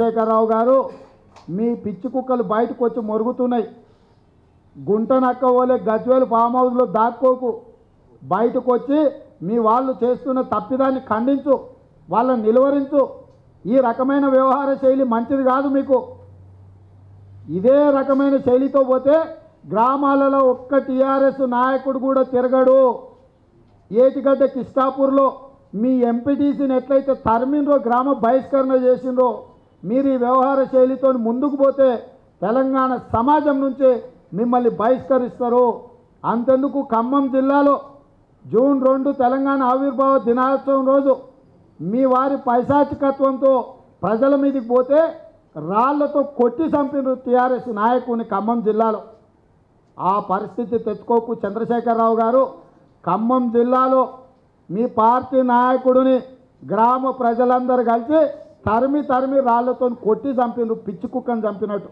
శేఖరరావు గారు మీ పిచ్చి కుక్కలు బయటకు వచ్చి మొరుగుతున్నాయి. గుంట నక్క ఓలే గజ్వేల్ ఫామ్ హౌస్లో దాక్కోకు, బయటకు వచ్చి మీ వాళ్ళు చేస్తున్న తప్పిదాన్ని ఖండించు, వాళ్ళని నిలువరించు. ఈ రకమైన వ్యవహార శైలి మంచిది కాదు మీకు. ఇదే రకమైన శైలితో పోతే గ్రామాలలో ఒక్క టీఆర్ఎస్ నాయకుడు కూడా తిరగడు. ఏటిగడ్డ కిష్టాపూర్లో మీ ఎంపీటీసీని ఎట్లయితే తరిమినరో, గ్రామ బహిష్కరణ చేసిండ్రో, మీరు ఈ వ్యవహార శైలితో ముందుకు పోతే తెలంగాణ సమాజం నుంచి మిమ్మల్ని బహిష్కరిస్తారు. అంతెందుకు ఖమ్మం జిల్లాలో జూన్ 2 తెలంగాణ ఆవిర్భావ దినోత్సవం రోజు మీ వారి పైశాచికత్వంతో ప్రజల మీదకి పోతే రాళ్లతో కొట్టి చంపిన టీఆర్ఎస్ నాయకుని ఖమ్మం జిల్లాలో. ఆ పరిస్థితి తెచ్చుకోకు చంద్రశేఖరరావు గారు. ఖమ్మం జిల్లాలో మీ పార్టీ నాయకుడిని గ్రామ ప్రజలందరూ కలిసి తరిమి రాళ్లతో కొట్టి చంపిన, పిచ్చి కుక్కను చంపినట్టు.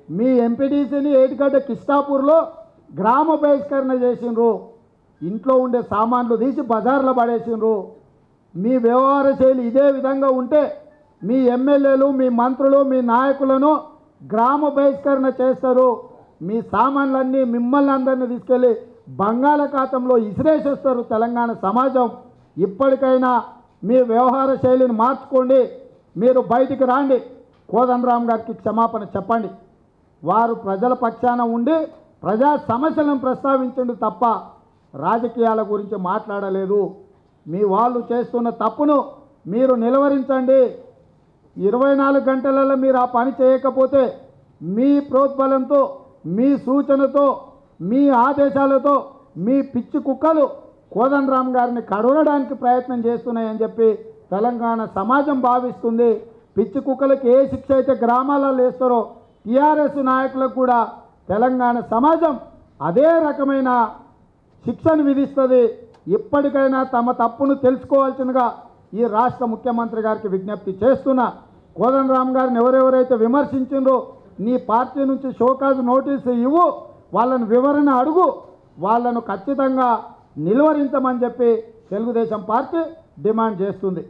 మీ ఎంపీడీసీని ఏటిగడ్డ కిష్టాపూర్లో గ్రామ బహిష్కరణ చేసిండ్రు, ఇంట్లో ఉండే సామాన్లు తీసి బజార్లో పడేసిండ్రు. మీ వ్యవహార శైలి ఇదే విధంగా ఉంటే మీ ఎమ్మెల్యేలు, మీ మంత్రులు, మీ నాయకులను గ్రామ బహిష్కరణ చేస్తారు. మీ సామాన్లన్నీ మిమ్మల్ని అందరినీ తీసుకెళ్ళి బంగాళాఖాతంలో ఇసిరేసేస్తారు తెలంగాణ సమాజం. ఇప్పటికైనా మీ వ్యవహార శైలిని మార్చుకోండి, మీరు బయటికి రాండి. కోదండరామ్ గారికి క్షమాపణ చెప్పండి. వారు ప్రజల పక్షాన ఉండి ప్రజా సమస్యలను ప్రస్తావించండి తప్ప రాజకీయాల గురించి మాట్లాడలేదు. మీ వాళ్ళు చేస్తున్న తప్పును మీరు నిలువరించండి. 24 గంటలలో మీరు ఆ పని చేయకపోతే మీ ప్రోద్బలంతో, మీ సూచనతో, మీ ఆదేశాలతో మీ పిచ్చి కుక్కలు కోదండరామ్ గారిని కడవడానికి ప్రయత్నం చేస్తున్నాయని చెప్పి తెలంగాణ సమాజం భావిస్తుంది. పిచ్చి కుక్కలకి ఏ శిక్ష అయితే గ్రామాలలో వేస్తారో టీఆర్ఎస్ నాయకులకు కూడా తెలంగాణ సమాజం అదే రకమైన శిక్షను విధిస్తుంది. ఇప్పటికైనా తమ తప్పును తెలుసుకోవాల్సిందిగా ఈ రాష్ట్ర ముఖ్యమంత్రి గారికి విజ్ఞప్తి చేస్తున్నా. కోదండరామ్ గారిని ఎవరెవరైతే విమర్శించిండ్రో నీ పార్టీ నుంచి షోకాజ్ నోటీసు ఇవ్వు, వాళ్ళను వివరణ అడుగు, వాళ్ళను ఖచ్చితంగా నిలువరించమని చెప్పి తెలుగుదేశం పార్టీ డిమాండ్ చేస్తుంది.